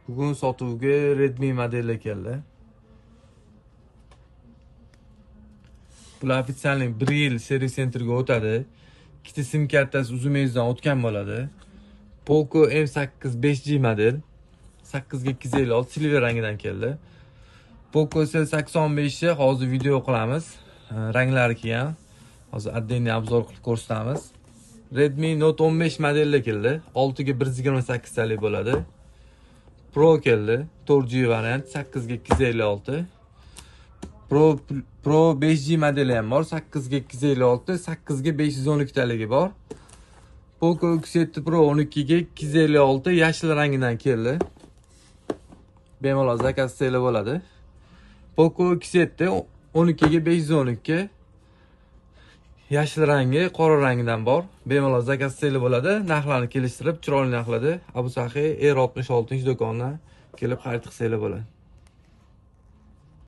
Bugun sotuvga Redmi modeli keldi. Bular ofitsialniy 1 yil servis sentrga o'tadi. Ikkita sim kartasi uzunmezdan o'tgan bo'ladi. Poco M8 5G model 8256 silver rangidan keldi. Poco C85 hozir video qilamiz. Ranglari kelgan. Hozir отдельный obzor qilib ko'rsatamiz. Redmi Note 15 modeli keldi. 6 ga 128 talik bo'ladi. Pro keldi. 4G variant 8 ga 256. Pro 5G modeli ham bor. 8 ga 256, 8 ga 512 taligi bor. Poco X7 Pro 12 ga 256 yashil rangidan keldi. Bemalol zakaz qilsa bo'ladi. Poco X7 12 ga 512 yashil rangi, qora rangidan bor. Bemalol zakaz qilsa bo'ladi. Narxlarni kelishtirib, chiroyli narxlarda Abu Sahi R66 do'konidan kelib xarid qilsa bo'ladi.